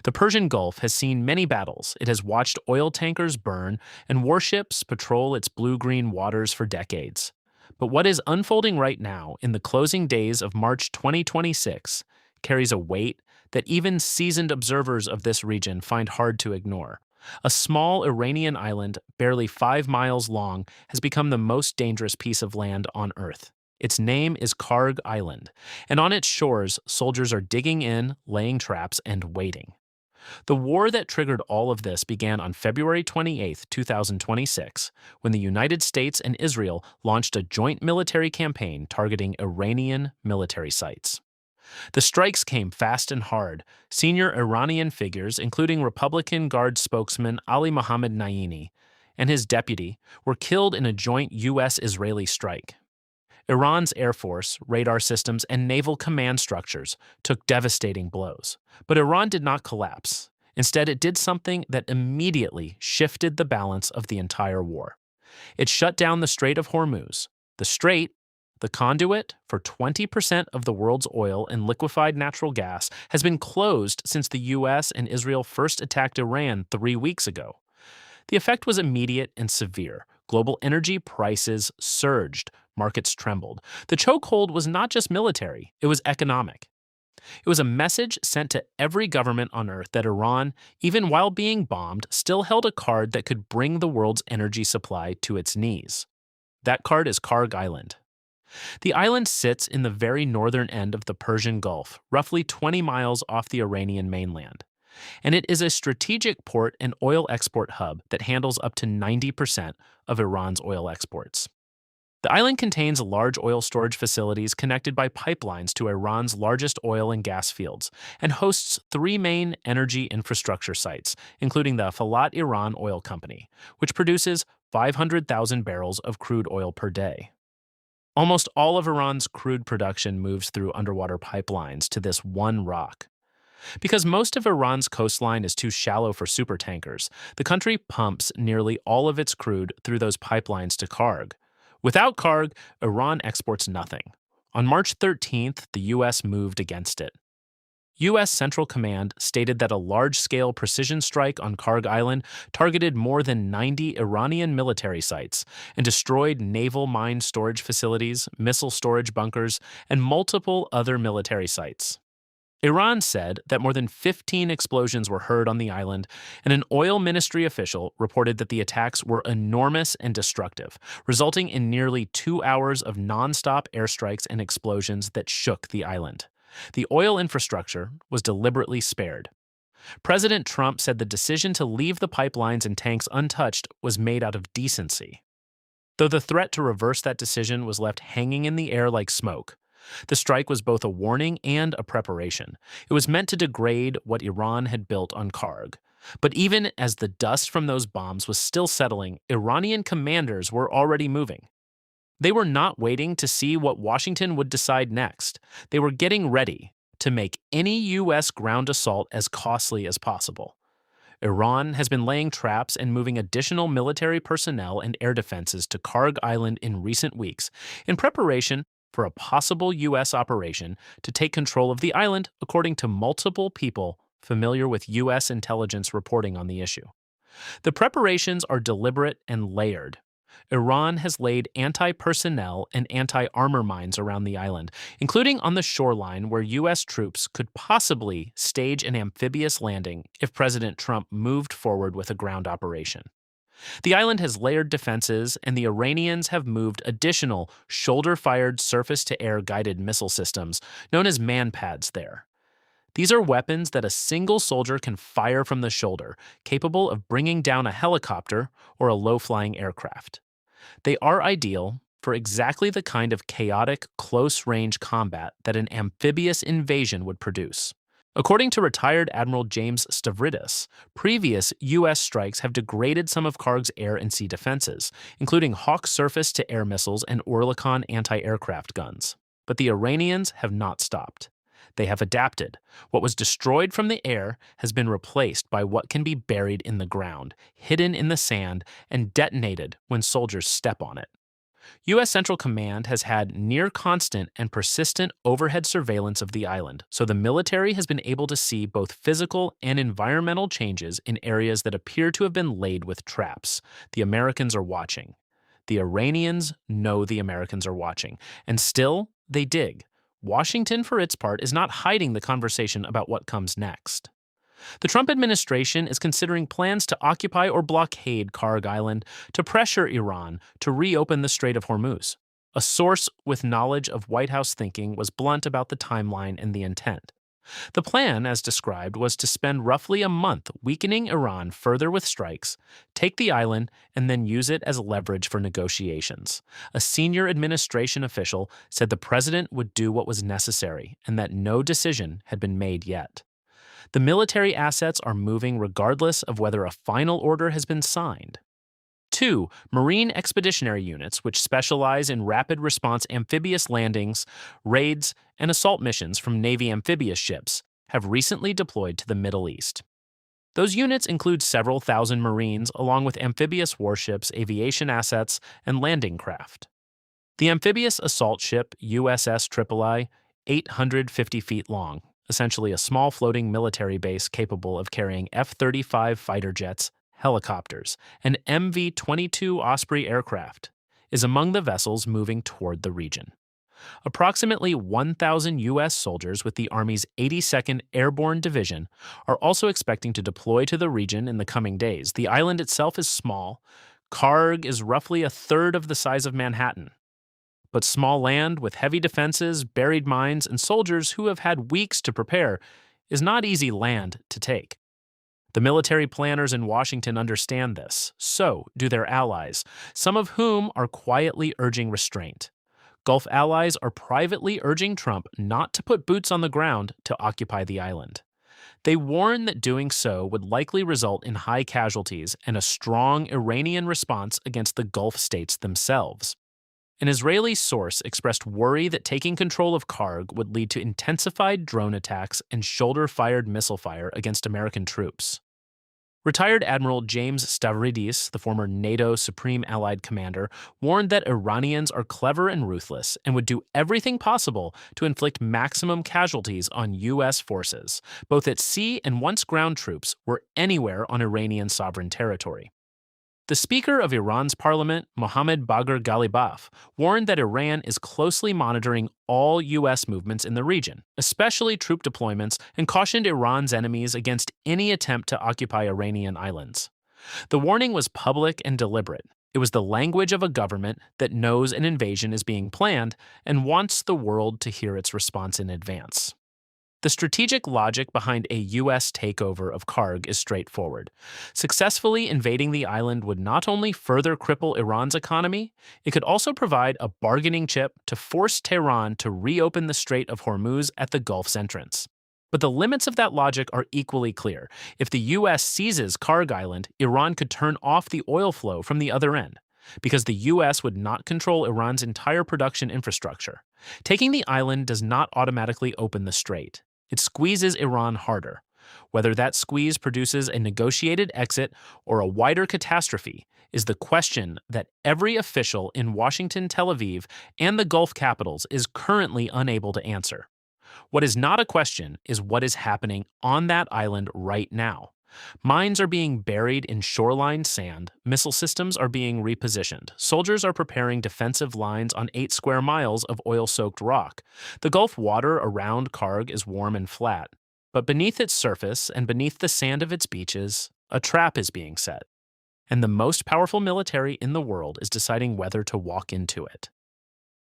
The Persian Gulf has seen many battles. It has watched oil tankers burn and warships patrol its blue-green waters for decades. But what is unfolding right now in the closing days of March 2026 carries a weight that even seasoned observers of this region find hard to ignore. A small Iranian island, barely 5 miles long, has become the most dangerous piece of land on Earth. Its name is Kharg Island, and on its shores, soldiers are digging in, laying traps, and waiting. The war that triggered all of this began on February 28, 2026, when the United States and Israel launched a joint military campaign targeting Iranian military sites. The strikes came fast and hard. Senior Iranian figures, including Republican Guard spokesman Ali Mohammed Naini and his deputy, were killed in a joint U.S.-Israeli strike. Iran's Air Force, radar systems, and naval command structures took devastating blows. But Iran did not collapse. Instead, it did something that immediately shifted the balance of the entire war. It shut down the Strait of Hormuz. The strait, the conduit for 20% of the world's oil and liquefied natural gas, has been closed since the U.S. and Israel first attacked Iran 3 weeks ago. The effect was immediate and severe. Global energy prices surged. Markets trembled. The chokehold was not just military, it was economic. It was a message sent to every government on Earth that Iran, even while being bombed, still held a card that could bring the world's energy supply to its knees. That card is Kharg Island. The island sits in the very northern end of the Persian Gulf, roughly 20 miles off the Iranian mainland. And it is a strategic port and oil export hub that handles up to 90% of Iran's oil exports. The island contains large oil storage facilities connected by pipelines to Iran's largest oil and gas fields, and hosts 3 main energy infrastructure sites, including the Falat Iran Oil Company, which produces 500,000 barrels of crude oil per day. Almost all of Iran's crude production moves through underwater pipelines to this one rock. Because most of Iran's coastline is too shallow for supertankers, the country pumps nearly all of its crude through those pipelines to Kharg. Without Kharg, Iran exports nothing. On March 13th, the U.S. moved against it. U.S. Central Command stated that a large-scale precision strike on Kharg Island targeted more than 90 Iranian military sites and destroyed naval mine storage facilities, missile storage bunkers, and multiple other military sites. Iran said that more than 15 explosions were heard on the island, and an oil ministry official reported that the attacks were enormous and destructive, resulting in nearly 2 hours of nonstop airstrikes and explosions that shook the island. The oil infrastructure was deliberately spared. President Trump said the decision to leave the pipelines and tanks untouched was made out of decency. Though the threat to reverse that decision was left hanging in the air like smoke, the strike was both a warning and a preparation. It was meant to degrade what Iran had built on Kharg. But even as the dust from those bombs was still settling, Iranian commanders were already moving. They were not waiting to see what Washington would decide next. They were getting ready to make any U.S. ground assault as costly as possible. Iran has been laying traps and moving additional military personnel and air defenses to Kharg Island in recent weeks in preparation for a possible U.S. operation to take control of the island, according to multiple people familiar with U.S. intelligence reporting on the issue. The preparations are deliberate and layered. Iran has laid anti-personnel and anti-armor mines around the island, including on the shoreline where U.S. troops could possibly stage an amphibious landing if President Trump moved forward with a ground operation. The island has layered defenses, and the Iranians have moved additional shoulder-fired surface-to-air guided missile systems known as man-pads there. These are weapons that a single soldier can fire from the shoulder, capable of bringing down a helicopter or a low-flying aircraft. They are ideal for exactly the kind of chaotic, close-range combat that an amphibious invasion would produce. According to retired Admiral James Stavridis, previous U.S. strikes have degraded some of Kharg's air and sea defenses, including Hawk surface-to-air missiles and Orlikon anti-aircraft guns. But the Iranians have not stopped. They have adapted. What was destroyed from the air has been replaced by what can be buried in the ground, hidden in the sand, and detonated when soldiers step on it. U.S. Central Command has had near constant and persistent overhead surveillance of the island, so the military has been able to see both physical and environmental changes in areas that appear to have been laid with traps. The Americans are watching. The Iranians know the Americans are watching, and still, they dig. Washington, for its part, is not hiding the conversation about what comes next. The Trump administration is considering plans to occupy or blockade Kharg Island to pressure Iran to reopen the Strait of Hormuz. A source with knowledge of White House thinking was blunt about the timeline and the intent. The plan, as described, was to spend roughly a month weakening Iran further with strikes, take the island, and then use it as leverage for negotiations. A senior administration official said the president would do what was necessary and that no decision had been made yet. The military assets are moving regardless of whether a final order has been signed. 2. Marine Expeditionary Units, which specialize in rapid response amphibious landings, raids, and assault missions from Navy amphibious ships, have recently deployed to the Middle East. Those units include several thousand Marines, along with amphibious warships, aviation assets, and landing craft. The amphibious assault ship USS III, 850 feet long, essentially a small floating military base capable of carrying F-35 fighter jets, helicopters, and MV-22 Osprey aircraft, is among the vessels moving toward the region. Approximately 1,000 U.S. soldiers with the Army's 82nd Airborne Division are also expecting to deploy to the region in the coming days. The island itself is small. Kharg is roughly a third of the size of Manhattan. But small land with heavy defenses, buried mines, and soldiers who have had weeks to prepare is not easy land to take. The military planners in Washington understand this. So do their allies, some of whom are quietly urging restraint. Gulf allies are privately urging Trump not to put boots on the ground to occupy the island. They warn that doing so would likely result in high casualties and a strong Iranian response against the Gulf states themselves. An Israeli source expressed worry that taking control of Kharg would lead to intensified drone attacks and shoulder-fired missile fire against American troops. Retired Admiral James Stavridis, the former NATO Supreme Allied Commander, warned that Iranians are clever and ruthless and would do everything possible to inflict maximum casualties on U.S. forces, both at sea and once ground troops were anywhere on Iranian sovereign territory. The Speaker of Iran's parliament, Mohammad Bagher Ghalibaf, warned that Iran is closely monitoring all U.S. movements in the region, especially troop deployments, and cautioned Iran's enemies against any attempt to occupy Iranian islands. The warning was public and deliberate. It was the language of a government that knows an invasion is being planned and wants the world to hear its response in advance. The strategic logic behind a U.S. takeover of Kharg is straightforward. Successfully invading the island would not only further cripple Iran's economy, it could also provide a bargaining chip to force Tehran to reopen the Strait of Hormuz at the Gulf's entrance. But the limits of that logic are equally clear. If the U.S. seizes Kharg Island, Iran could turn off the oil flow from the other end, because the U.S. would not control Iran's entire production infrastructure. Taking the island does not automatically open the strait. It squeezes Iran harder. Whether that squeeze produces a negotiated exit or a wider catastrophe is the question that every official in Washington, Tel Aviv, and the Gulf capitals is currently unable to answer. What is not a question is what is happening on that island right now. Mines are being buried in shoreline sand, missile systems are being repositioned, soldiers are preparing defensive lines on 8 square miles of oil-soaked rock. The Gulf water around Kharg is warm and flat, but beneath its surface and beneath the sand of its beaches, a trap is being set. And the most powerful military in the world is deciding whether to walk into it.